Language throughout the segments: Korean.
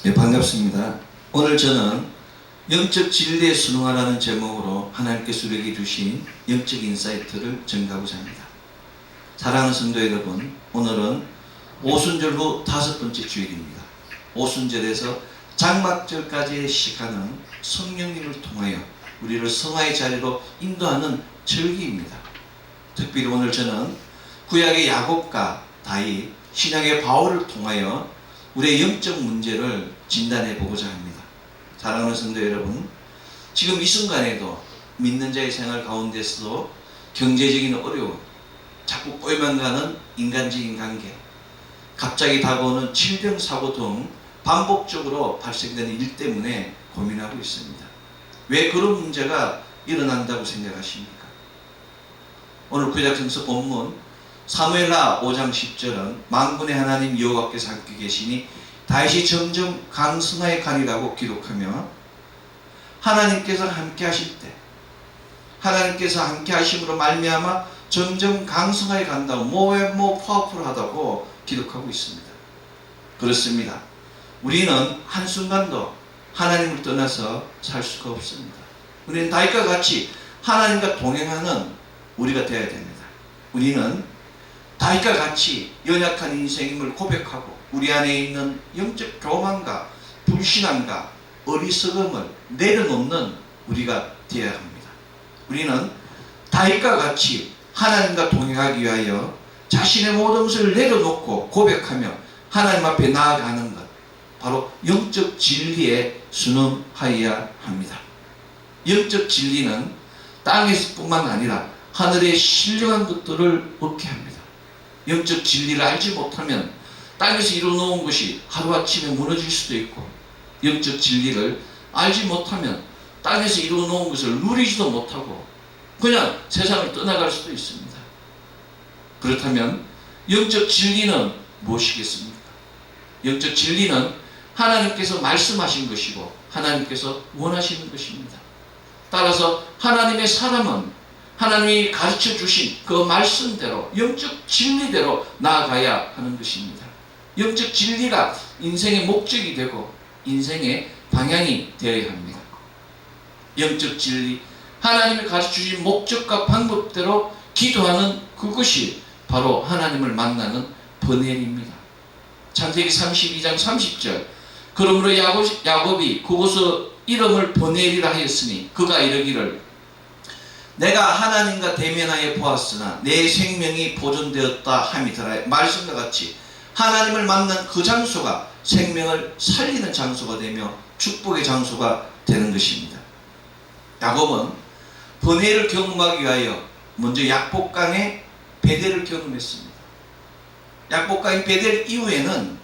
네, 반갑습니다. 오늘 저는 영적 진리에 순응하라는 제목으로 하나님께서 우리에게 주신 영적 인사이트를 전가하고자 합니다. 사랑하는 성도 여러분, 오늘은 오순절 후 5번째 주일입니다. 오순절에서 장막절까지의 시간은 성령님을 통하여 우리를 성화의 자리로 인도하는 절기입니다. 특별히 오늘 저는 구약의 야곱과 다윗, 신약의 바울을 통하여 우리의 영적 문제를 진단해 보고자 합니다. 사랑하는 성도 여러분, 지금 이 순간에도 믿는 자의 생활 가운데서도 경제적인 어려움, 자꾸 꼬여만 가는 인간적인 관계, 갑자기 다가오는 질병사고 등 반복적으로 발생되는 일 때문에 고민하고 있습니다. 왜 그런 문제가 일어난다고 생각하십니까? 오늘 구약성서 본문 사무엘하 5장 10절은 만군의 하나님 여호와께서 함께 계시니 다윗이 점점 강성하여 가리라고 기록하며, 하나님께서 함께 하실 때, 하나님께서 함께 하심으로 말미암아 점점 강성하여 간다고, more and more powerful하다고 기록하고 있습니다. 그렇습니다. 우리는 한순간도 하나님을 떠나서 살 수가 없습니다. 우리는 다윗과 같이 하나님과 동행하는 우리가 되어야 됩니다. 우리는 다윗과 같이 연약한 인생임을 고백하고 우리 안에 있는 영적 교만과 불신함과 어리석음을 내려놓는 우리가 되어야 합니다. 우리는 다윗과 같이 하나님과 동행하기 위하여 자신의 모든 것을 내려놓고 고백하며 하나님 앞에 나아가는 것, 바로 영적 진리에 순응하여야 합니다. 영적 진리는 땅에서뿐만 아니라 하늘의 신령한 것들을 얻게 합니다. 영적 진리를 알지 못하면 땅에서 이루어놓은 것이 하루아침에 무너질 수도 있고, 영적 진리를 알지 못하면 땅에서 이루어놓은 것을 누리지도 못하고 그냥 세상을 떠나갈 수도 있습니다. 그렇다면 영적 진리는 무엇이겠습니까? 영적 진리는 하나님께서 말씀하신 것이고 하나님께서 원하시는 것입니다. 따라서 하나님의 사람은 하나님이 가르쳐 주신 그 말씀대로 영적 진리대로 나아가야 하는 것입니다. 영적 진리가 인생의 목적이 되고 인생의 방향이 되어야 합니다. 영적 진리, 하나님이 가르쳐 주신 목적과 방법대로 기도하는 그것이 바로 하나님을 만나는 번뇌입니다. 창세기 32장 30절, 그러므로 야곱이 그곳의 이름을 번뇌리라 하였으니 그가 이르기를 내가 하나님과 대면하여 보았으나 내 생명이 보존되었다 함이더라. 말씀과 같이 하나님을 만난 그 장소가 생명을 살리는 장소가 되며 축복의 장소가 되는 것입니다. 야곱은 번뇌를 경험하기 위하여 먼저 약복강의 베델을 경험했습니다. 약복강의 베델 이후에는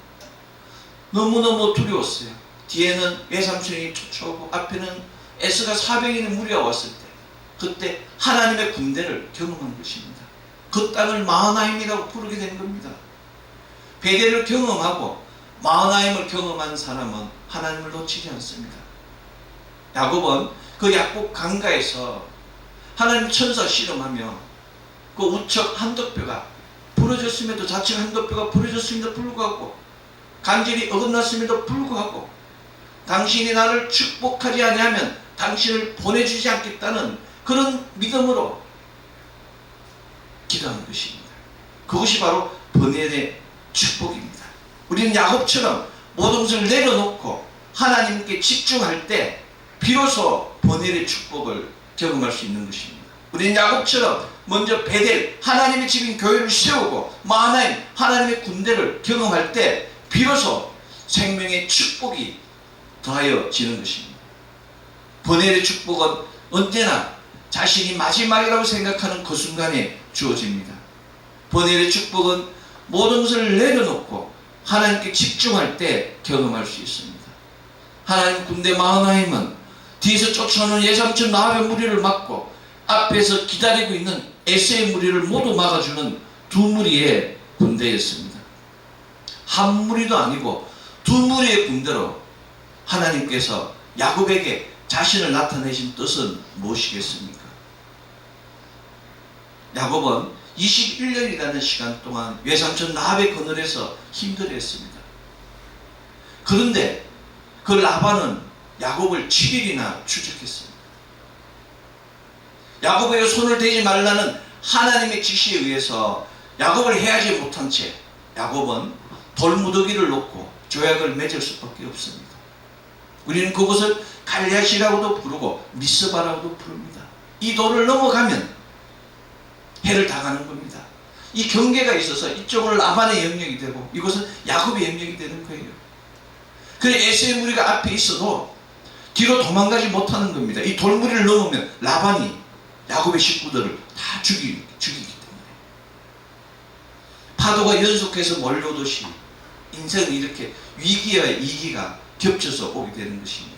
너무너무 두려웠어요. 뒤에는 외삼촌이 쫓아오고 앞에는 에스가 400인의 무리가 왔을 때, 그때 하나님의 군대를 경험한 것입니다. 그 땅을 마하나임이라고 부르게 된 겁니다. 베델을 경험하고 마하나임을 경험한 사람은 하나님을 놓치지 않습니다. 야곱은 그 약복 강가에서 하나님 천사 씨름하며 그 우측 한덕뼈가 부러졌음에도 좌측 한덕뼈가 부러졌음에도 불구하고, 간절히 어긋났음에도 불구하고 당신이 나를 축복하지 아니하면 당신을 보내주지 않겠다는 그런 믿음으로 기도하는 것입니다. 그것이 바로 번뇌의 축복입니다. 우리는 야곱처럼 모든 것을 내려놓고 하나님께 집중할 때 비로소 번뇌의 축복을 경험할 수 있는 것입니다. 우리는 야곱처럼 먼저 베델, 하나님의 집인 교회를 세우고 마하나임, 하나님의 군대를 경험할 때 비로소 생명의 축복이 더하여지는 것입니다. 번뇌의 축복은 언제나 자신이 마지막이라고 생각하는 그 순간에 주어집니다. 번뇌의 축복은 모든 것을 내려놓고 하나님께 집중할 때 경험할 수 있습니다. 하나님 군대 마하나임은 뒤에서 쫓아오는 예삼촌 나합의 무리를 막고 앞에서 기다리고 있는 에서의 무리를 모두 막아주는 두 무리의 군대였습니다. 한 무리도 아니고 두 무리의 군대로 하나님께서 야곱에게 자신을 나타내신 뜻은 무엇이겠습니까? 야곱은 21년이라는 시간 동안 외삼촌 나합의 그늘에서 힘들어했습니다. 그런데 그 라반은 야곱을 7일이나 추적했습니다. 야곱에게 손을 대지 말라는 하나님의 지시에 의해서 야곱을 해하지 못한 채 야곱은 돌무더기를 놓고 조약을 맺을 수밖에 없습니다. 우리는 그곳을 갈랴시라고도 부르고 미스바라고도 부릅니다. 이 돌을 넘어가면 해를 당하는 겁니다. 이 경계가 있어서 이쪽은 라반의 영역이 되고 이곳은 야곱의 영역이 되는 거예요. 그래서 에서의 무리가 앞에 있어도 뒤로 도망가지 못하는 겁니다. 이 돌무리를 넘으면 라반이 야곱의 식구들을 다 죽이기 때문에. 파도가 연속해서 몰려오듯이 인생은 이렇게 위기와 이기가 겹쳐서 오게 되는 것입니다.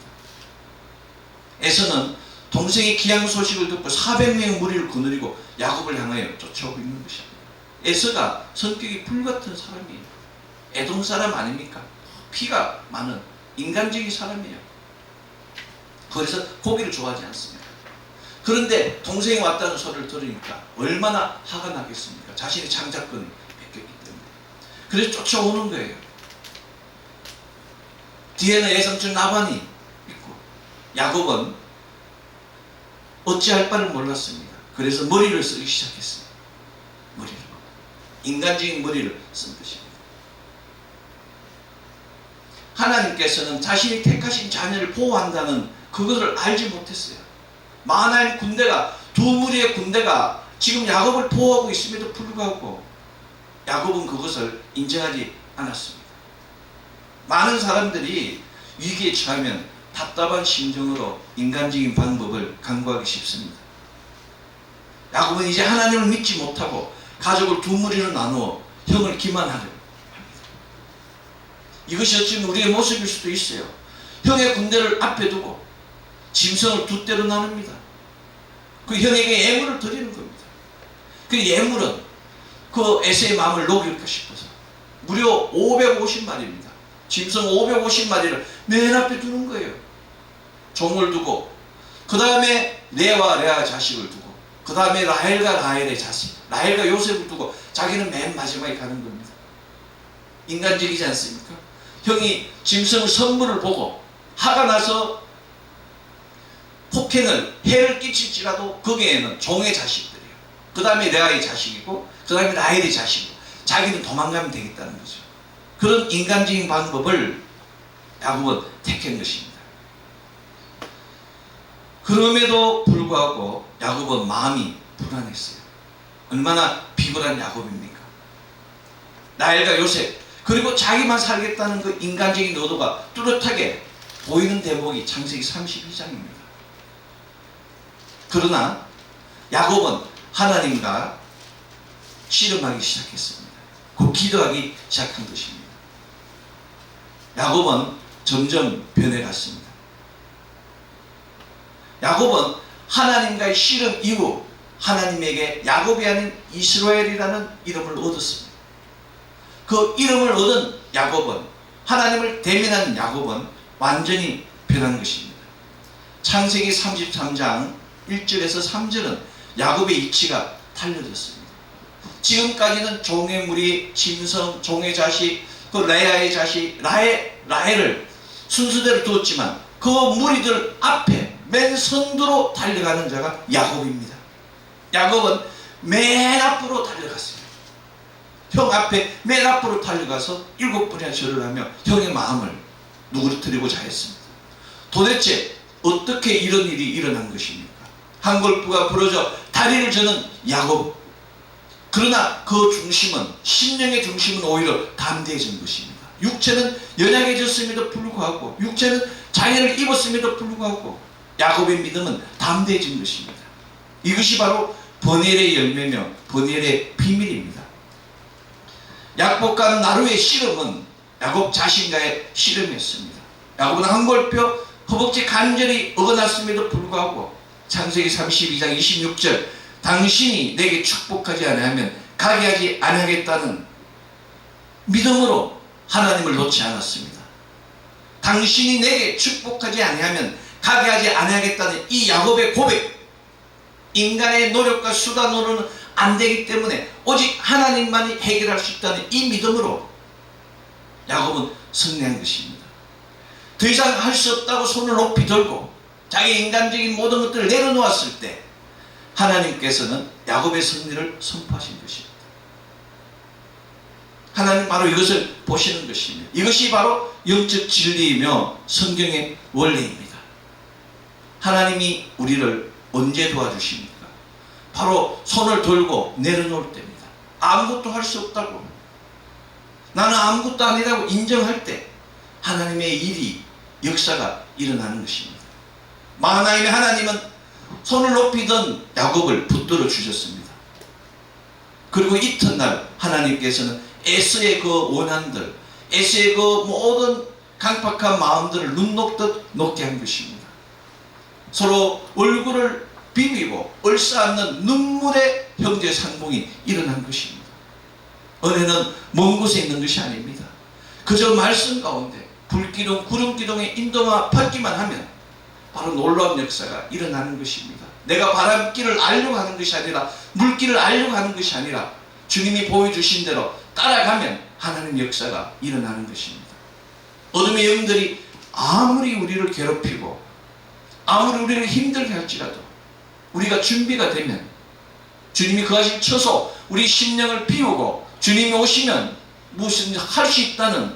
에서는 동생의 귀양 소식을 듣고 400명의 무리를 거느리고 야곱을 향하여 쫓아오고 있는 것입니다. 에서가 성격이 불같은 사람이에요. 에돔 사람 아닙니까? 피가 많은 인간적인 사람이에요. 그래서 고기를 좋아하지 않습니다. 그런데 동생이 왔다는 소리를 들으니까 얼마나 화가 나겠습니까? 자신의 장자권을 뺏겼기 때문에. 그래서 쫓아오는 거예요. 뒤에는 애삼촌 라반이 있고 야곱은 어찌할 바를 몰랐습니다. 그래서 머리를 쓰기 시작했어요. 머리를. 인간적인 머리를 쓴 것입니다. 하나님께서는 자신이 택하신 자녀를 보호한다는 그것을 알지 못했어요. 많은 군대가, 두 무리의 군대가 지금 야곱을 보호하고 있음에도 불구하고 야곱은 그것을 인정하지 않았습니다. 많은 사람들이 위기에 처하면 답답한 심정으로 인간적인 방법을 강구하기 쉽습니다. 야곱은 이제 하나님을 믿지 못하고 가족을 두 무리로 나누어 형을 기만하려 합니다. 이것이 어쩌면 우리의 모습일 수도 있어요. 형의 군대를 앞에 두고 짐승을 두 대로 나눕니다. 그 형에게 예물을 드리는 겁니다. 그 예물은 그 에서의 마음을 녹일까 싶어서 무려 550마리입니다. 짐승 550마리를 맨 앞에 두는 거예요. 종을 두고 그 다음에 레아와 레아 자식을 두고 그 다음에 라헬과 라헬의 자식, 라헬과 요셉을 두고 자기는 맨 마지막에 가는 겁니다. 인간적이지 않습니까? 형이 짐승 선물을 보고 화가 나서 폭행을 해를 끼칠지라도 거기에는 종의 자식들이에요. 그 다음에 레아의 자식이고 그 다음에 라헬의 자식이고 자기는 도망가면 되겠다는 거죠. 그런 인간적인 방법을 야곱은 택한 것입니다. 그럼에도 불구하고 야곱은 마음이 불안했어요. 얼마나 비굴한 야곱입니까? 라헬과 요셉 그리고 자기만 살겠다는 그 인간적인 의도가 뚜렷하게 보이는 대목이 창세기 32장입니다. 그러나 야곱은 하나님과 씨름하기 시작했습니다. 곧 기도하기 시작한 것입니다. 야곱은 점점 변해갔습니다. 야곱은 하나님과의 씨름 이후 하나님에게 야곱이 아닌 이스라엘이라는 이름을 얻었습니다. 그 이름을 얻은 야곱은 하나님을 대면하는 야곱은 완전히 변한 것입니다. 창세기 33장 1절에서 3절은 야곱의 이치가 달라졌습니다. 지금까지는 종의 무리, 짐승, 종의 자식, 그 레아의 자식, 라헬을 순서대로 두었지만 그 무리들 앞에 맨 선두로 달려가는 자가 야곱입니다. 야곱은 맨 앞으로 달려갔습니다. 형 앞에 맨 앞으로 달려가서 7번이나 절을 하며 형의 마음을 누그러뜨리고자 했습니다. 도대체 어떻게 이런 일이 일어난 것입니까? 한 걸프가 부러져 다리를 저는 야곱. 그러나 그 중심은, 심령의 중심은 오히려 담대해진 것입니다. 육체는 연약해졌음에도 불구하고, 육체는 장애를 입었음에도 불구하고 야곱의 믿음은 담대해진 것입니다. 이것이 바로 버니엘의 열매며 버니엘의 비밀입니다. 약복과 나루의 씨름은 야곱 자신과의 씨름이었습니다. 야곱은 한 걸표 허벅지 간절히 어긋났음에도 불구하고 창세기 32장 26절 당신이 내게 축복하지 아니하면 가게 하지 아니하겠다는 믿음으로 하나님을 놓지 않았습니다. 당신이 내게 축복하지 아니하면 가게 하지 아니하겠다는 이 야곱의 고백, 인간의 노력과 수단으로는 안 되기 때문에 오직 하나님만이 해결할 수 있다는 이 믿음으로 야곱은 승리한 것입니다. 더 이상 할 수 없다고 손을 높이 들고 자기 인간적인 모든 것들을 내려놓았을 때 하나님께서는 야곱의 승리를 선포하신 것입니다. 하나님 바로 이것을 보시는 것입니다. 이것이 바로 영적 진리이며 성경의 원리입니다. 하나님이 우리를 언제 도와주십니까? 바로 손을 들고 내려놓을 때입니다. 아무것도 할 수 없다고, 나는 아무것도 아니라고 인정할 때 하나님의 일이, 역사가 일어나는 것입니다. 마하나임의 하나님은 손을 높이 든 야곱을 붙들어 주셨습니다. 그리고 이튿날 하나님께서는 에서의 그 원한들, 에서의 그 모든 강팍한 마음들을 눈 녹듯 녹게 한 것입니다. 서로 얼굴을 비비고 얼싸안는 눈물의 형제 상봉이 일어난 것입니다. 은혜는 먼 곳에 있는 것이 아닙니다. 그저 말씀 가운데 불기둥, 구름기둥에 인도만 받기만 하면 바로 놀라운 역사가 일어나는 것입니다. 내가 바람길을 알려고 하는 것이 아니라, 물길을 알려고 하는 것이 아니라 주님이 보여주신 대로 따라가면 하나님 역사가 일어나는 것입니다. 어둠의 영들이 아무리 우리를 괴롭히고 아무리 우리를 힘들게 할지라도 우리가 준비가 되면, 주님이 거하실 처소, 우리 심령을 비우고 주님이 오시면 무엇이든지 할 수 있다는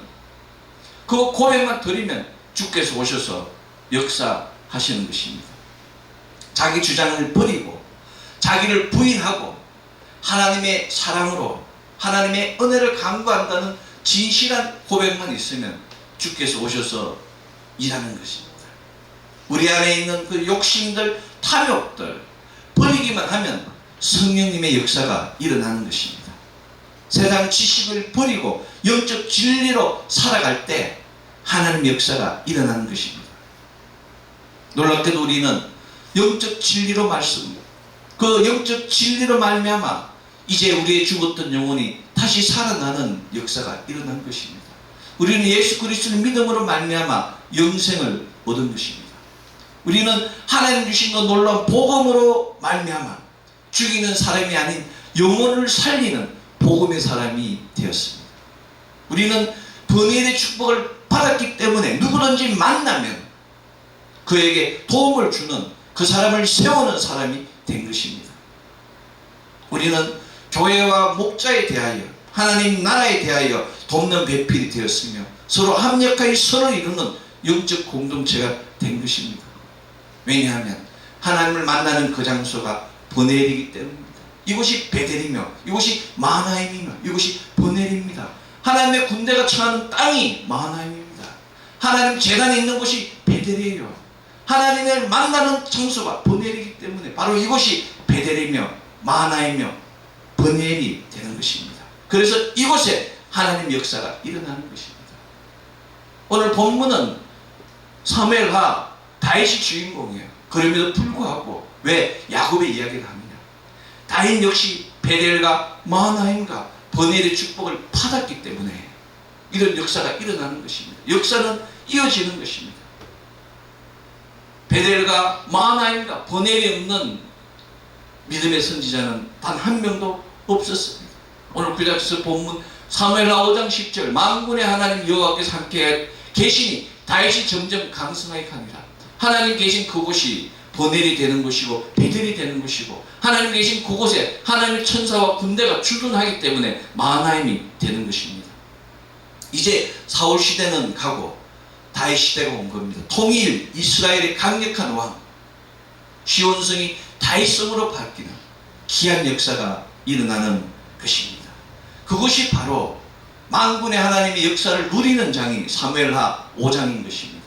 그 고백만 드리면 주께서 오셔서 역사하시는 것입니다. 자기 주장을 버리고 자기를 부인하고 하나님의 사랑으로 하나님의 은혜를 간구한다는 진실한 고백만 있으면 주께서 오셔서 일하는 것입니다. 우리 안에 있는 그 욕심들, 탐욕들 버리기만 하면 성령님의 역사가 일어나는 것입니다. 세상 지식을 버리고 영적 진리로 살아갈 때 하나님 역사가 일어나는 것입니다. 놀랍게도 우리는 영적 진리로 말씀, 그 영적 진리로 말미암아 이제 우리의 죽었던 영혼이 다시 살아나는 역사가 일어난 것입니다. 우리는 예수 그리스도의 믿음으로 말미암아 영생을 얻은 것입니다. 우리는 하나님 주신 그 놀라운 복음으로 말미암아 죽이는 사람이 아닌 영혼을 살리는 복음의 사람이 되었습니다. 우리는 번일의 축복을 받았기 때문에 누구든지 만나면 그에게 도움을 주는, 그 사람을 세우는 사람이 된 것입니다. 우리는 교회와 목자에 대하여, 하나님 나라에 대하여 돕는 배필이 되었으며 서로 합력하여 서로 이루는 영적 공동체가 된 것입니다. 왜냐하면 하나님을 만나는 그 장소가 버넬이기 때문입니다. 이곳이 베델이며 이곳이 마하나임이며 이곳이 버넬입니다. 하나님의 군대가 처하는 땅이 마하나임입니다. 하나님 재단이 있는 곳이 베델이에요. 하나님을 만나는 장소가 버넬이기 때문에 바로 이곳이 베델이며 마하나이며 버넬이 되는 것입니다. 그래서 이곳에 하나님 역사가 일어나는 것입니다. 오늘 본문은 사무엘하 다윗이 주인공이에요. 그럼에도 불구하고 왜 야곱의 이야기를 하느냐? 다윗 역시 베델과 마하나임과 버넬의 축복을 받았기 때문에 이런 역사가 일어나는 것입니다. 역사는 이어지는 것입니다. 베델과 마하나임과 버넬이 없는 믿음의 선지자는 단 한 명도 없었습니다. 오늘 구약서 본문 사무엘하 5장 10절 만군의 하나님 여호와께서 함께 계시니 다윗이 점점 강성하게 가니라. 하나님 계신 그곳이 버넬이 되는 것이고 베델이 되는 것이고 하나님 계신 그곳에 하나님의 천사와 군대가 주둔하기 때문에 마하나임이 되는 것입니다. 이제 사울 시대는 가고 다윗 시대가 온 겁니다. 통일 이스라엘의 강력한 왕 시온성이 다윗성으로 바뀌는 귀한 역사가 일어나는 것입니다. 그것이 바로 만군의 하나님의 역사를 누리는 장이 사무엘하 5장인 것입니다.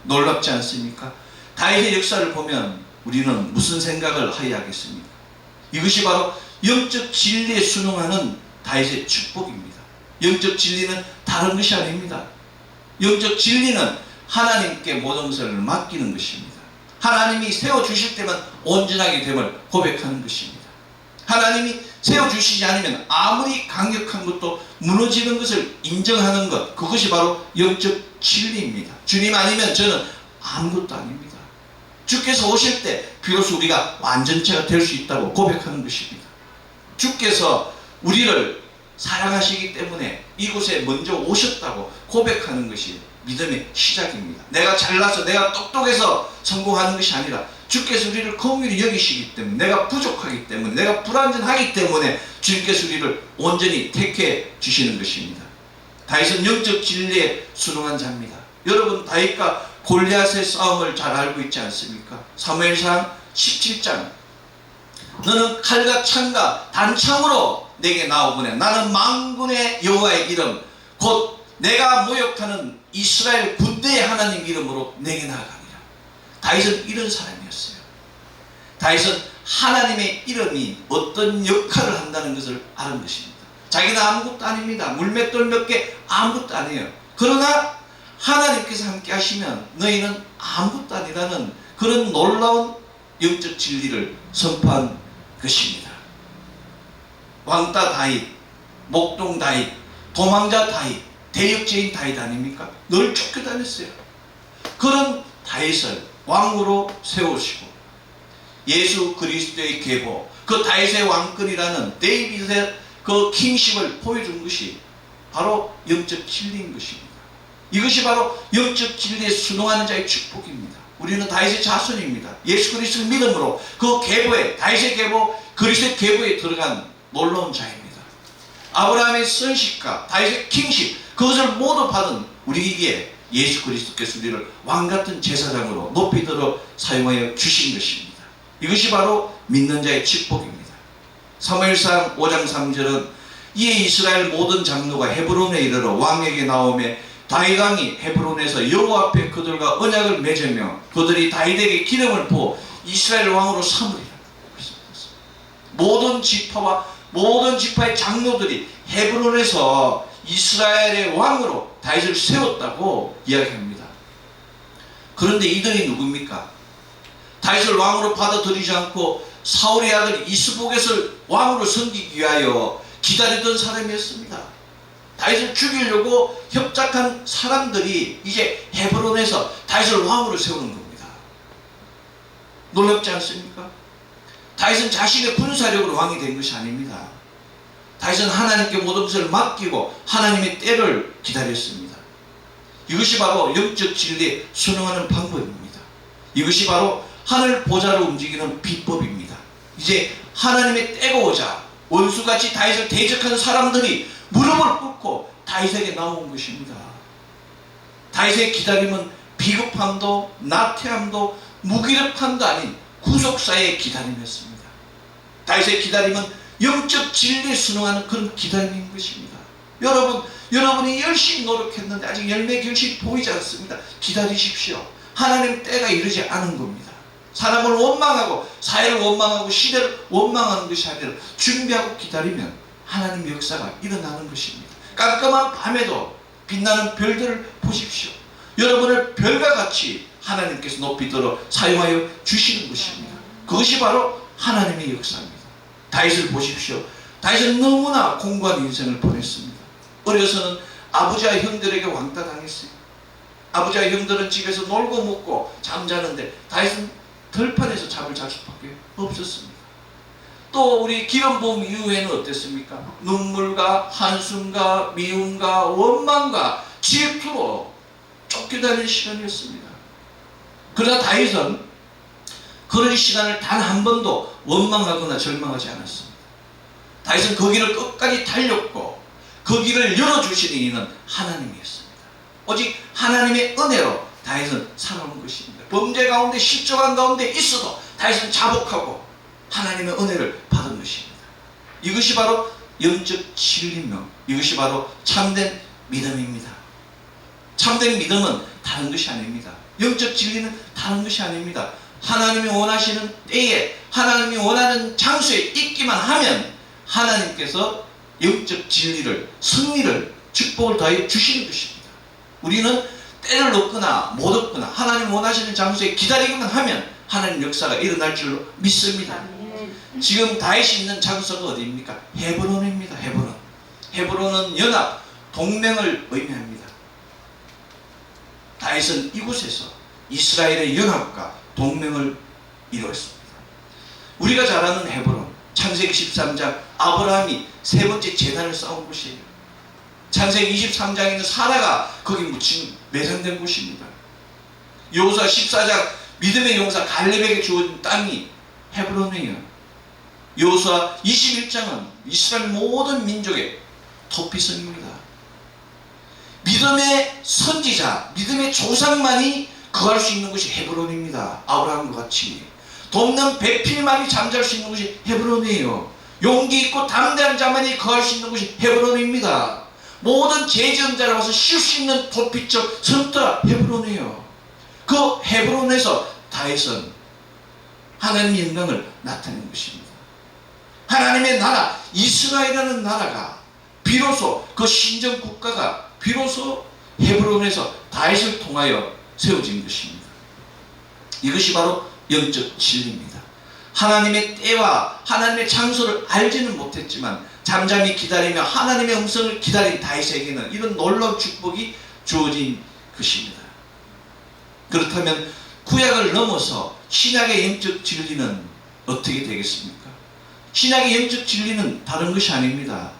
놀랍지 않습니까? 다윗의 역사를 보면 우리는 무슨 생각을 하여야 하겠습니까? 이것이 바로 영적 진리에 순응하는 다윗의 축복입니다. 영적 진리는 다른 것이 아닙니다. 영적 진리는 하나님께 모든 것을 맡기는 것입니다. 하나님이 세워주실 때만 온전하게 됨을 고백하는 것입니다. 하나님이 세워주시지 않으면 아무리 강력한 것도 무너지는 것을 인정하는 것, 그것이 바로 영적 진리입니다. 주님 아니면 저는 아무것도 아닙니다. 주께서 오실 때 비로소 우리가 완전체가 될 수 있다고 고백하는 것입니다. 주께서 우리를 사랑하시기 때문에 이곳에 먼저 오셨다고 고백하는 것이 믿음의 시작입니다. 내가 잘나서 내가 똑똑해서 성공하는 것이 아니라 주께서 우리를 긍휼히 여기시기 때문에, 내가 부족하기 때문에, 내가 불완전하기 때문에 주님께서 우리를 온전히 택해 주시는 것입니다. 다윗은 영적 진리에 순응한 자입니다. 여러분, 다윗과 골리앗의 싸움을 잘 알고 있지 않습니까? 사무엘상 17장, 너는 칼과 창과 단창으로 내게 나오거늘 나는 만군의 여호와의 이름 곧 내가 모욕하는 이스라엘 군대의 하나님 이름으로 내게 나아가니라. 다윗은 이런 사람이었어요. 다윗은 하나님의 이름이 어떤 역할을 한다는 것을 아는 것입니다. 자기는 아무것도 아닙니다. 물맷돌 몇 개 아무것도 아니에요. 그러나 하나님께서 함께 하시면 너희는 아무것도 아니라는 그런 놀라운 영적 진리를 선포한 것입니다. 왕따 다윗, 목동 다윗, 도망자 다윗, 대역죄인 다윗 아닙니까? 늘 쫓겨다녔어요. 그런 다윗을 왕으로 세우시고 예수 그리스도의 계보, 그 다윗의 왕권이라는 데이빗의 그 킹십을 보여준 것이 바로 영적 진리인 것입니다. 이것이 바로 영적 진리에 순응하는 자의 축복입니다. 우리는 다윗의 자손입니다. 예수 그리스도를 믿음으로 그 계보에, 다윗의 계보, 그리스도의 계보에 들어간 놀라운 자입니다. 아브라함의 선식과 다윗의 킹십, 그것을 모두 받은 우리에게 예수 그리스도께서 우리를 왕같은 제사장으로 높이 들어 사용하여 주신 것입니다. 이것이 바로 믿는 자의 축복입니다. 사무엘상 5장 3절은 이에 이스라엘 모든 장로가 헤브론에 이르러 왕에게 나오매 다윗 왕이 헤브론에서 여호와 앞에 그들과 언약을 맺으며 그들이 다윗에게 기름을 부어 이스라엘 왕으로 삼으리라. 모든 지파와 모든 지파의 장로들이 헤브론에서 이스라엘의 왕으로 다윗을 세웠다고 이야기합니다. 그런데 이들이 누굽니까? 다윗을 왕으로 받아들이지 않고 사울의 아들 이스보겟을 왕으로 섬기기 위하여 기다리던 사람이었습니다. 다윗을 죽이려고 협작한 사람들이 이제 헤브론에서 다윗을 왕으로 세우는 겁니다. 놀랍지 않습니까? 다윗은 자신의 군사력으로 왕이 된 것이 아닙니다. 다윗은 하나님께 모든 것을 맡기고 하나님의 때를 기다렸습니다. 이것이 바로 영적 진리에 순응하는 방법입니다. 이것이 바로 하늘 보좌로 움직이는 비법입니다. 이제 하나님의 때가 오자 원수같이 다윗을 대적하는 사람들이 무릎을 꿇고 다윗에게 나온 것입니다. 다윗의 기다림은 비겁함도 나태함도 무기력함도 아닌 구속사의 기다림이었습니다. 다윗의 기다림은 영적 진리에 순응하는 그런 기다림인 것입니다. 여러분이 열심히 노력했는데 아직 열매 결실이 보이지 않습니다. 기다리십시오. 하나님 때가 이르지 않은 겁니다. 사람을 원망하고 사회를 원망하고 시대를 원망하는 것이 아니라 준비하고 기다리면 하나님의 역사가 일어나는 것입니다. 깜깜한 밤에도 빛나는 별들을 보십시오. 여러분을 별과 같이 하나님께서 높이 들어 사용하여 주시는 것입니다. 그것이 바로 하나님의 역사입니다. 다윗을 보십시오. 다윗은 너무나 공고한 인생을 보냈습니다. 어려서는 아버지와 형들에게 왕따 당했어요. 아버지와 형들은 집에서 놀고 먹고 잠자는데 다윗은 들판에서 잠을 잘 수밖에 없었습니다. 또 우리 기름 부음 이후에는 어땠습니까? 눈물과 한숨과 미움과 원망과 질투로 쫓겨다니는 시간이었습니다. 그러나 다윗은 그런 시간을 단 한 번도 원망하거나 절망하지 않았습니다. 다윗은 그 길을 끝까지 달렸고 그 길을 열어주시는 이는 하나님이었습니다. 오직 하나님의 은혜로 다윗은 살아온 것입니다. 범죄 가운데 실족한 가운데 있어도 다윗은 자복하고 하나님의 은혜를 받은 것입니다. 이것이 바로 영적 진리며 이것이 바로 참된 믿음입니다. 참된 믿음은 다른 것이 아닙니다. 영적 진리는 다른 것이 아닙니다. 하나님이 원하시는 때에 하나님이 원하는 장소에 있기만 하면 하나님께서 영적 진리를, 승리를, 축복을 더해 주시는 것입니다. 우리는 때를 얻거나 못 얻거나 하나님 원하시는 장소에 기다리기만 하면 하나님 역사가 일어날 줄로 믿습니다. 지금 다윗이 있는 장소가 어디입니까? 헤브론입니다. 헤브론. 헤브론은 연합, 동맹을 의미합니다. 다윗은 이곳에서 이스라엘의 연합과 동맹을 이루었습니다. 우리가 잘 아는 헤브론, 창세기 13장 아브라함이 세 번째 제단을 쌓은 곳이에요. 창세기 23장에 있는 사라가 거기 묻힌 매장된 곳입니다. 여호수아 14장 믿음의 용사 갈렙에게 주어진 땅이 헤브론이에요. 여호수아 21장은 이스라엘 모든 민족의 토피성입니다. 믿음의 선지자, 믿음의 조상만이 거할 수 있는 곳이 헤브론입니다. 아브라함과 같이 돕는 배필만이 잠잘 수 있는 곳이 헤브론이에요. 용기 있고 담대한 자만이 거할 수 있는 곳이 헤브론입니다. 모든 죄지은 와서 쉴 수 있는 도피처 성터가 헤브론이에요. 그 헤브론에서 다윗은 하나님의 영광을 나타낸 것입니다. 하나님의 나라 이스라엘이라는 나라가 비로소 그 신정 국가가 비로소 헤브론에서 다윗을 통하여 세워진 것입니다. 이것이 바로 영적 진리입니다. 하나님의 때와 하나님의 장소를 알지는 못했지만 잠잠히 기다리며 하나님의 음성을 기다린 다윗에게는 이런 놀라운 축복이 주어진 것입니다. 그렇다면 구약을 넘어서 신약의 영적 진리는 어떻게 되겠습니까? 신약의 영적 진리는 다른 것이 아닙니다.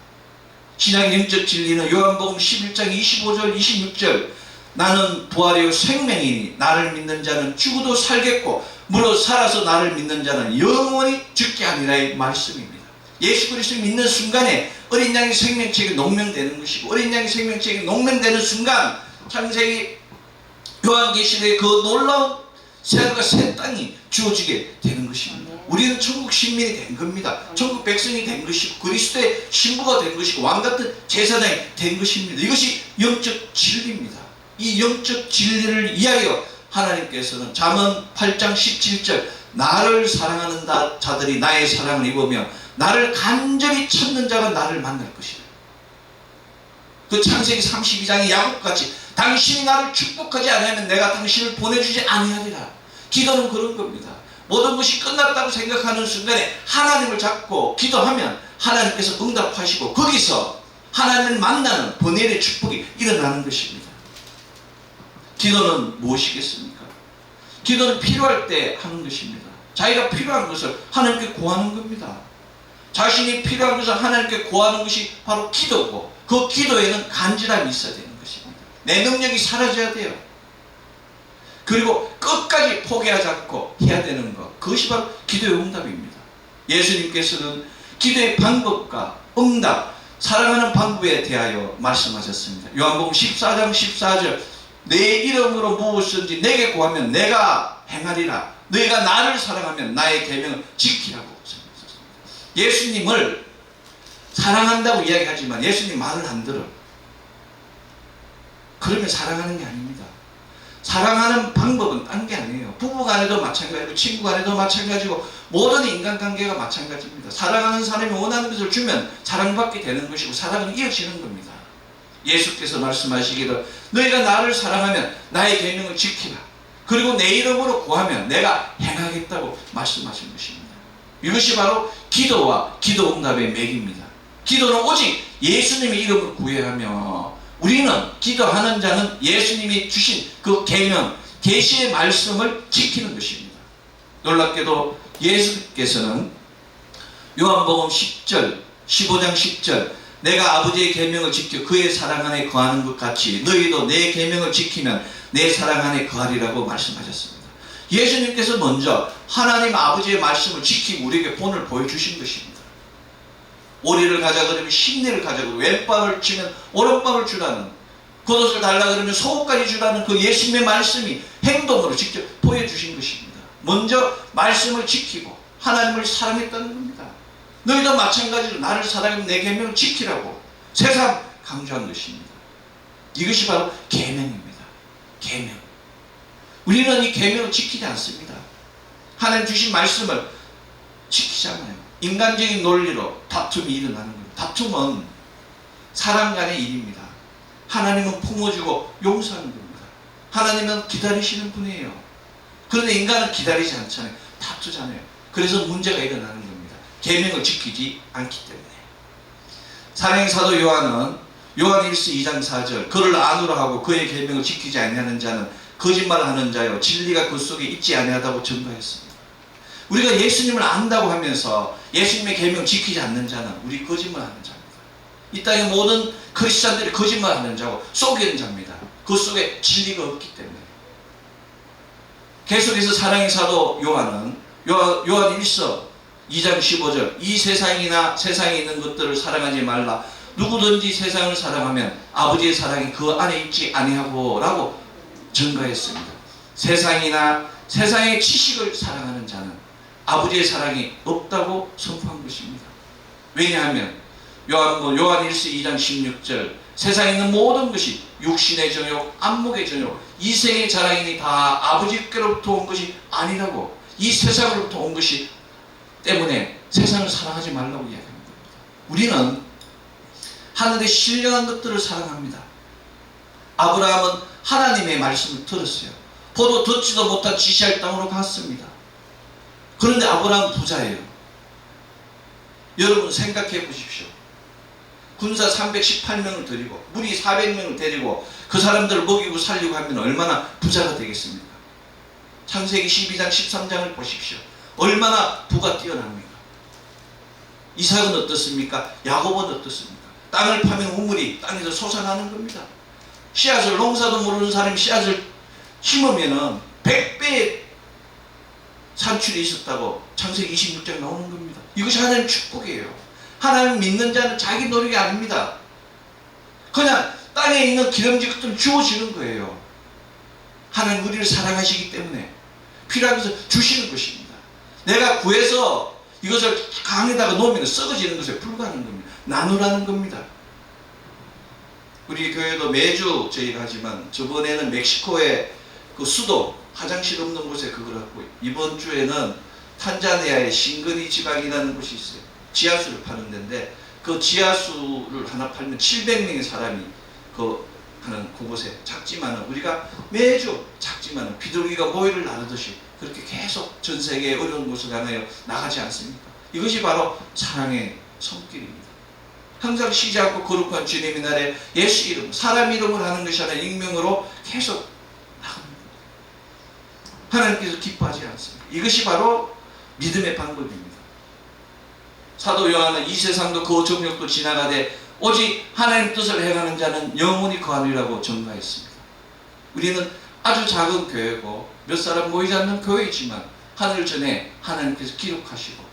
신약의 영적 진리는 요한복음 11장 25절 26절 나는 부활이요 생명이니 나를 믿는 자는 죽어도 살겠고 무릇 살아서 나를 믿는 자는 영원히 죽게 하리라의 말씀입니다. 예수 그리스도를 믿는 순간에 어린 양의 생명책이 농명되는 것이고 어린 양의 생명책이 농명되는 순간 창세기 요한계시록의 그 놀라운 새하늘과 새 땅이 주어지게 되는 것입니다. 우리는 천국 시민이 된 겁니다. 천국 백성이 된 것이고 그리스도의 신부가 된 것이고 왕같은 제사장이 된 것입니다. 이것이 영적 진리입니다. 이 영적 진리를 이하여 하나님께서는 잠언 8장 17절 나를 사랑하는 자들이 나의 사랑을 입으며 나를 간절히 찾는 자가 나를 만날 것이다. 그 창세기 32장의 야곱같이 당신이 나를 축복하지 않으면 내가 당신을 보내주지 아니하리라. 기도는 그런 겁니다. 모든 것이 끝났다고 생각하는 순간에 하나님을 잡고 기도하면 하나님께서 응답하시고 거기서 하나님을 만나는 번뇌의 축복이 일어나는 것입니다. 기도는 무엇이겠습니까? 기도는 필요할 때 하는 것입니다. 자기가 필요한 것을 하나님께 구하는 겁니다. 자신이 필요한 것을 하나님께 구하는 것이 바로 기도고 그 기도에는 간절함이 있어야 되는 것입니다. 내 능력이 사라져야 돼요. 그리고 끝까지 포기하지 않고 해야 되는 것, 그것이 바로 기도의 응답입니다. 예수님께서는 기도의 방법과 응답, 사랑하는 방법에 대하여 말씀하셨습니다. 요한복음 14장 14절 내 이름으로 무엇이든지 내게 구하면 내가 행하리라. 너희가 나를 사랑하면 나의 계명을 지키라고 말씀하셨습니다. 예수님을 사랑한다고 이야기하지만 예수님 말을 안 들어. 그러면 사랑하는 게 아닙니다. 사랑하는 방법은 딴 게 아니에요. 부부간에도 마찬가지고 친구간에도 마찬가지고 모든 인간관계가 마찬가지입니다. 사랑하는 사람이 원하는 것을 주면 사랑받게 되는 것이고 사랑은 이어지는 겁니다. 예수께서 말씀하시기를 너희가 나를 사랑하면 나의 계명을 지키라. 그리고 내 이름으로 구하면 내가 행하겠다고 말씀하신 것입니다. 이것이 바로 기도와 기도 응답의 맥입니다. 기도는 오직 예수님의 이름을 구해야 하며 우리는 기도하는 자는 예수님이 주신 그 계명, 계시의 말씀을 지키는 것입니다. 놀랍게도 예수께서는 요한복음 10절, 15장 10절 내가 아버지의 계명을 지켜 그의 사랑 안에 거하는 것 같이 너희도 내 계명을 지키면 내 사랑 안에 거하리라고 말씀하셨습니다. 예수님께서 먼저 하나님 아버지의 말씀을 지키고 우리에게 본을 보여주신 것입니다. 오리를 가자 그러면 십리를 가자 그러고 왼밤을 치면 오른밤을 주라는 겉옷을 달라 그러면 속옷까지 주라는 그 예수님의 말씀이 행동으로 직접 보여주신 것입니다. 먼저 말씀을 지키고 하나님을 사랑했다는 겁니다. 너희도 마찬가지로 나를 사랑하면 내 계명을 지키라고 세상 강조한 것입니다. 이것이 바로 계명입니다. 계명. 우리는 이 계명을 지키지 않습니다. 하나님 주신 말씀을 지키잖아요. 인간적인 논리로 다툼이 일어나는 겁니다. 다툼은 사람 간의 일입니다. 하나님은 품어주고 용서하는 겁니다. 하나님은 기다리시는 분이에요. 그런데 인간은 기다리지 않잖아요. 다투잖아요. 그래서 문제가 일어나는 겁니다. 계명을 지키지 않기 때문에. 사랑의 사도 요한은 요한일서 2장 4절 그를 안으로 하고 그의 계명을 지키지 아니하는 자는 거짓말하는 자요 진리가 그 속에 있지 아니하다고 증거했습니다. 우리가 예수님을 안다고 하면서 예수님의 계명 지키지 않는 자는 우리 거짓말하는 자입니다. 이 땅의 모든 크리스찬들이 거짓말하는 자고 속이는 자입니다. 그 속에 진리가 없기 때문에. 계속해서 사랑의 사도 요한 1서 2장 15절 이 세상이나 세상에 있는 것들을 사랑하지 말라. 누구든지 세상을 사랑하면 아버지의 사랑이 그 안에 있지 아니하고 라고 증거했습니다. 세상이나 세상의 지식을 사랑하는 자는 아버지의 사랑이 없다고 선포한 것입니다. 왜냐하면 요한 1서 2장 16절 세상에 있는 모든 것이 육신의 정욕, 안목의 정욕, 이생의 자랑이니 다 아버지께로부터 온 것이 아니라고, 이 세상으로부터 온 것이 때문에 세상을 사랑하지 말라고 이야기합니다. 우리는 하늘의 신령한 것들을 사랑합니다. 아브라함은 하나님의 말씀을 들었어요. 포도 듣지도 못한 지시할 땅으로 갔습니다. 그런데 아브라함은 부자예요. 여러분 생각해 보십시오. 군사 318명을 데리고 무리 400명을 데리고 그 사람들을 먹이고 살리고 하면 얼마나 부자가 되겠습니까? 창세기 12장 13장을 보십시오. 얼마나 부가 뛰어납니까? 이삭은 어떻습니까? 야곱은 어떻습니까? 땅을 파면 우물이 땅에서 솟아나는 겁니다. 씨앗을, 농사도 모르는 사람이 씨앗을 심으면은 100배의 산출이 있었다고 창세기 26장 나오는 겁니다. 이것이 하나님의 축복이에요. 하나님 믿는 자는 자기 노력이 아닙니다. 그냥 땅에 있는 기름진 것들은 주어지는 거예요. 하나님 우리를 사랑하시기 때문에 필요한 것을 주시는 것입니다. 내가 구해서 이것을 강에다가 놓으면 썩어지는 것에 불과하는 겁니다. 나누라는 겁니다. 우리 교회도 매주 저희가 하지만 저번에는 멕시코의 그 수도 화장실 없는 곳에 그걸 하고 이번 주에는 탄자니아의 싱거니 지방이라는 곳이 있어요. 지하수를 파는 데인데 그 지하수를 하나 팔면 700명의 사람이 하는 그곳에 작지만은 우리가 매주 작지만은 비둘기가 모이를 나르듯이 그렇게 계속 전 세계의 어려운 곳을 향하여 나가지 않습니까? 이것이 바로 사랑의 손길입니다. 항상 쉬지 않고 거룩한 주님의 날에 예수 이름, 사람 이름을 하는 것이 아니라 익명으로 계속 나갑니다. 하나님께서 기뻐하지 않습니다. 이것이 바로 믿음의 방법입니다. 사도 요한은 이 세상도 그 정욕도 지나가되 오직 하나님 뜻을 행하는 자는 영원히 거하리라고 전가했습니다. 우리는 아주 작은 교회고 몇 사람 모이지 않는 교회이지만 하늘 전에 하나님께서 기록하시고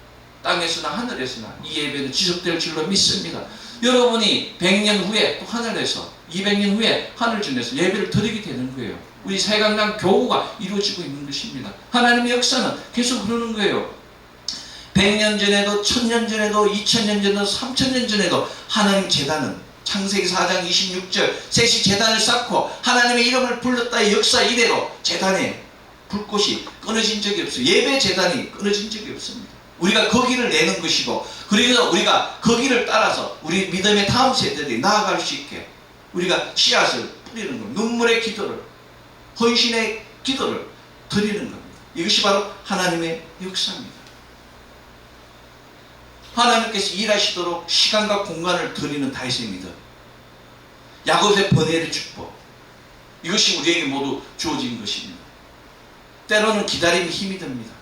땅에서나 하늘에서나 이 예배는 지속될 줄로 믿습니다. 여러분이 100년 후에 또 하늘에서 200년 후에 하늘전에서 예배를 드리게 되는 거예요. 우리 세강남 교구가 이루어지고 있는 것입니다. 하나님의 역사는 계속 흐르는 거예요. 100년 전에도 1000년 전에도 2000년 전에도 3000년 전에도 하나님 제단은 창세기 4장 26절 셋이 제단을 쌓고 하나님의 이름을 불렀다의 역사 이래로 제단에 불꽃이 끊어진 적이 없어요. 예배 제단이 끊어진 적이 없습니다. 우리가 거기를 내는 것이고 그래서 우리가 거기를 따라서 우리 믿음의 다음 세대들이 나아갈 수 있게 우리가 씨앗을 뿌리는 겁니다. 눈물의 기도를 헌신의 기도를 드리는 겁니다. 이것이 바로 하나님의 역사입니다. 하나님께서 일하시도록 시간과 공간을 드리는 다윗의 믿음, 야곱의 번뇌의 축복, 이것이 우리에게 모두 주어진 것입니다. 때로는 기다림이 힘이 듭니다.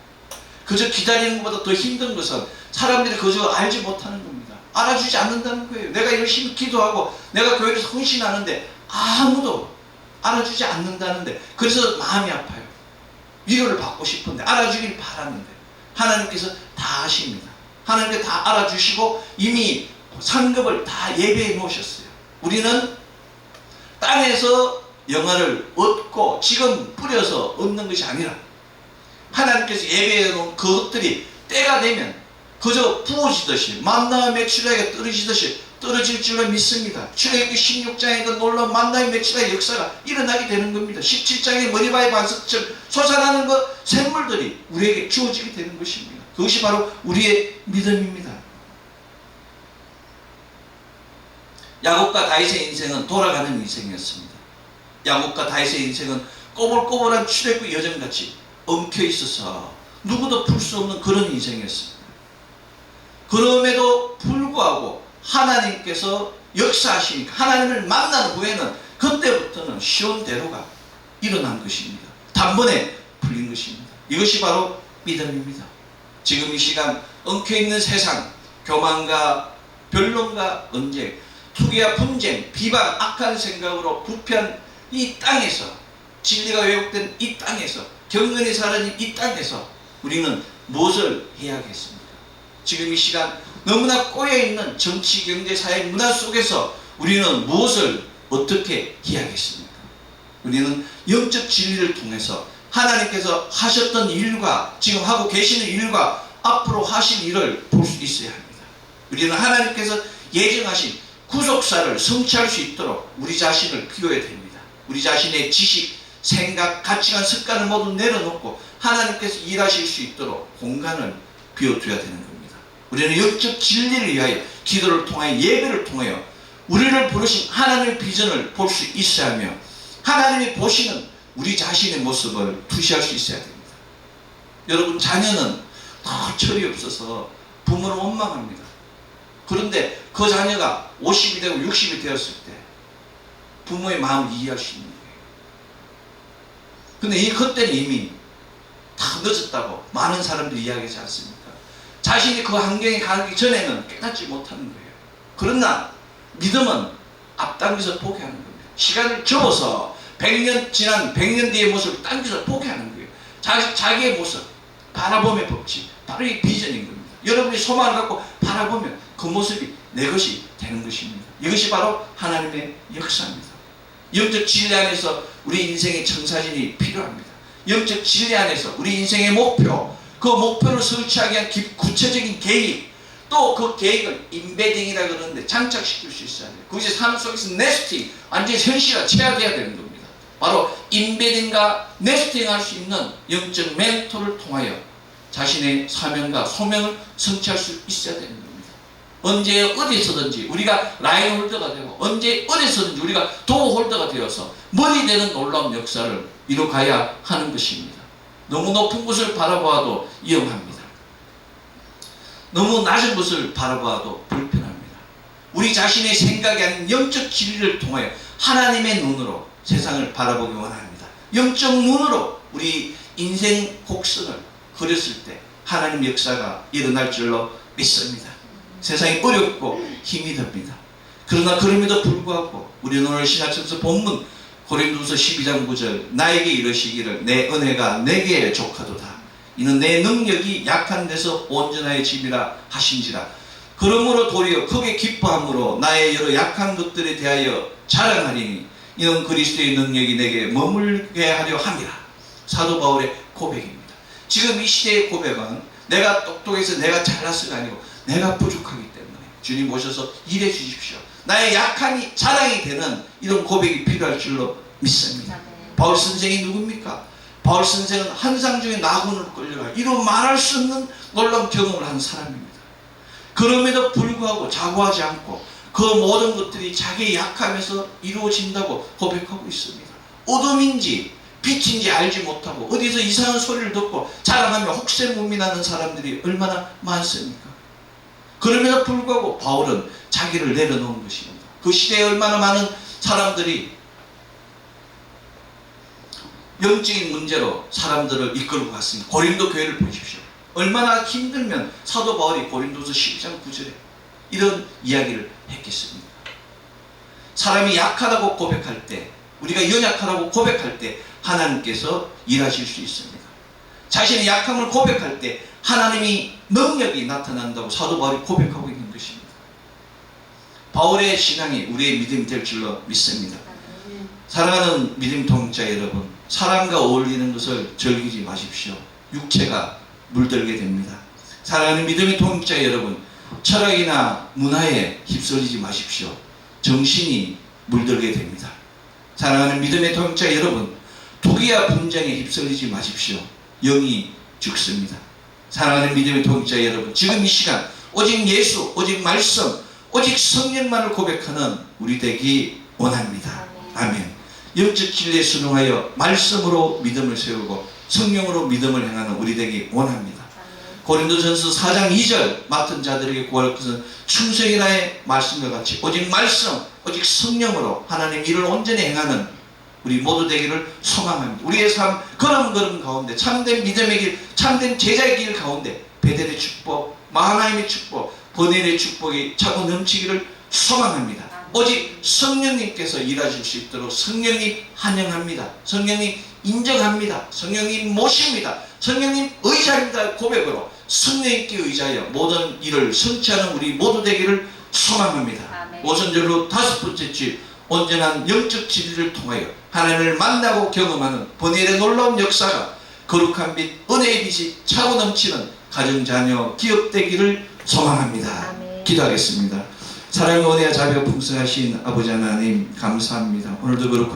그저 기다리는 것보다 더 힘든 것은 사람들이 그저 알지 못하는 겁니다. 알아주지 않는다는 거예요. 내가 열심히 기도하고 내가 교회에서 헌신하는데 아무도 알아주지 않는다는데 그래서 마음이 아파요. 위로를 받고 싶은데 알아주길 바라는데 하나님께서 다 아십니다. 하나님께서 다 알아주시고 이미 상급을 다 예배해 놓으셨어요. 우리는 땅에서 영화를 얻고 지금 뿌려서 얻는 것이 아니라 하나님께서 예배해 놓은 그것들이 때가 되면 그저 부어지듯이 만나와 메추라기가 떨어지듯이 떨어질 줄로 믿습니다. 출애굽기 16장에 그 놀라운 만나와 메추라기 역사가 일어나게 되는 겁니다. 17장에 머리바의 반석처럼 솟아나는 그 샘물들이 우리에게 주어지게 되는 것입니다. 그것이 바로 우리의 믿음입니다. 야곱과 다윗의 인생은 돌아가는 인생이었습니다. 야곱과 다윗의 인생은 꼬불꼬불한 출애굽 여정같이 엉켜 있어서 누구도 풀 수 없는 그런 인생이었습니다. 그럼에도 불구하고 하나님께서 역사하시니까 하나님을 만난 후에는 그때부터는 쉬운 대로가 일어난 것입니다. 단번에 풀린 것입니다. 이것이 바로 믿음입니다. 지금 이 시간 엉켜있는 세상, 교만과 변론과 언쟁, 투기와 분쟁, 비방, 악한 생각으로 부패한 이 땅에서, 진리가 왜곡된 이 땅에서, 경건이 사라진 이 땅에서 우리는 무엇을 해야겠습니까? 지금 이 시간 너무나 꼬여있는 정치, 경제, 사회, 문화 속에서 우리는 무엇을 어떻게 해야겠습니까? 우리는 영적 진리를 통해서 하나님께서 하셨던 일과 지금 하고 계시는 일과 앞으로 하실 일을 볼 수 있어야 합니다. 우리는 하나님께서 예정하신 구속사를 성취할 수 있도록 우리 자신을 비워야 됩니다. 우리 자신의 지식, 생각, 가치관, 습관을 모두 내려놓고 하나님께서 일하실 수 있도록 공간을 비워둬야 되는 겁니다. 우리는 영적 진리를 위하여 기도를 통하여 예배를 통하여 우리를 부르신 하나님의 비전을 볼 수 있어야 하며 하나님이 보시는 우리 자신의 모습을 투시할 수 있어야 됩니다. 여러분, 자녀는 더 철이 없어서 부모를 원망합니다. 그런데 그 자녀가 50이 되고 60이 되었을 때 부모의 마음을 이해할 수 있는 거예요. 근데 그때는 이미 다 늦었다고 많은 사람들이 이야기하지 않습니까? 자신이 그 환경에 가기 전에는 깨닫지 못하는 거예요. 그러나 믿음은 앞당겨서 포기하는 겁니다. 시간을 접어서 100년 지난 100년 뒤의 모습을 당겨서 포기하는 거예요. 자기의 모습, 바라봄의 법칙, 바로 이 비전인 겁니다. 여러분이 소망을 갖고 바라보면 그 모습이 내 것이 되는 것입니다. 이것이 바로 하나님의 역사입니다. 영적 진리 안에서 우리 인생의 청사진이 필요합니다. 영적 진리 안에서 우리 인생의 목표, 그 목표를 설치하기 위한 구체적인 계획, 또 그 계획을 인베딩이라 그러는데 장착시킬 수 있어야 돼요. 그것이 삶 속에서 네스팅, 완전히 현실화 체화되어야 되는 겁니다. 바로 인베딩과 네스팅 할 수 있는 영적 멘토를 통하여 자신의 사명과 소명을 성취할 수 있어야 되는 겁니다. 언제 어디서든지 우리가 라인 홀더가 되고 언제 어디서든지 우리가 도어 홀더가 되어서 머리 되는 놀라운 역사를 이뤄가야 하는 것입니다. 너무 높은 곳을 바라보아도 위험합니다. 너무 낮은 곳을 바라보아도 불편합니다. 우리 자신의 생각이 아닌 영적 진리를 통하여 하나님의 눈으로 세상을 바라보기 원합니다. 영적 눈으로 우리 인생 곡선을 그렸을 때 하나님 역사가 일어날 줄로 믿습니다. 세상이 어렵고 힘이 듭니다. 그러나 그럼에도 불구하고 우리는 오늘 신학성서 본문 고린도후서 12장 9절 나에게 이르시기를 내 은혜가 내게 족하도다. 이는 내 능력이 약한 데서 온전하여 짐이라 하신지라. 그러므로 도리어 크게 기뻐함으로 나의 여러 약한 것들에 대하여 자랑하리니 이는 그리스도의 능력이 내게 머물게 하려 함이라. 사도 바울의 고백입니다. 지금 이 시대의 고백은 내가 똑똑해서 내가 잘났어가 아니고 내가 부족하기 때문에 주님 오셔서 일해 주십시오. 나의 약함이 자랑이 되는 이런 고백이 필요할 줄로 믿습니다. 바울 선생이 누굽니까? 바울 선생은 환상 중에 나군으로 끌려가 이루 말할 수 없는 놀라운 경험을 한 사람입니다. 그럼에도 불구하고 자고하지 않고 그 모든 것들이 자기의 약함에서 이루어진다고 고백하고 있습니다. 어둠인지 빛인지 알지 못하고 어디서 이상한 소리를 듣고 자랑하며 혹세무민하는 사람들이 얼마나 많습니까? 그럼에도 불구하고 바울은 자기를 내려놓은 것입니다. 그 시대에 얼마나 많은 사람들이 영적인 문제로 사람들을 이끌고 갔습니다. 고린도 교회를 보십시오. 얼마나 힘들면 사도 바울이 고린도서 12장 9절에 이런 이야기를 했겠습니까? 사람이 약하다고 고백할 때, 우리가 연약하다고 고백할 때 하나님께서 일하실 수 있습니다. 자신의 약함을 고백할 때 하나님이 능력이 나타난다고 사도 바울이 고백하고 있는 것입니다. 바울의 신앙이 우리의 믿음이 될 줄로 믿습니다. 사랑하는 믿음 동자 여러분, 사람과 어울리는 것을 즐기지 마십시오. 육체가 물들게 됩니다. 사랑하는 믿음의 동자 여러분, 철학이나 문화에 휩쓸리지 마십시오. 정신이 물들게 됩니다. 사랑하는 믿음의 동자 여러분, 투기와 분쟁에 휩쓸리지 마십시오. 영이 죽습니다. 사랑하는 믿음의 동자 여러분, 지금 이 시간 오직 예수, 오직 말씀, 오직 성령만을 고백하는 우리 되기 원합니다. 아멘. 영적 진리에 순응하여 말씀으로 믿음을 세우고 성령으로 믿음을 행하는 우리 되기 원합니다. 고린도전서 4장 2절 맡은 자들에게 구할 것은 충성이라의 말씀과 같이 오직 말씀, 오직 성령으로 하나님 일을 온전히 행하는 우리 모두 되기를 소망합니다. 우리의 삶 걸음걸음 가운데 참된 믿음의 길, 참된 제자의 길 가운데 베델의 축복, 마하나임의 축복, 번엘의 축복이 차고 넘치기를 소망합니다. 오직 성령님께서 일하실 수 있도록 성령님 환영합니다. 성령님 인정합니다. 성령님 모십니다. 성령님 의지합니다. 고백으로 성령님께 의지하여 모든 일을 성취하는 우리 모두 되기를 소망합니다. 아멘. 오선절로 다섯 번째 주 온전한 영적 진리를 통하여 하나님을 만나고 경험하는 번일의 놀라운 역사가 거룩한 빛, 은혜의 빛이 차고 넘치는 가정, 자녀, 기업 되기를 소망합니다. 아멘. 기도하겠습니다. 사랑의 은혜와 자비가 풍성하신 아버지 하나님 감사합니다. 오늘도 그렇고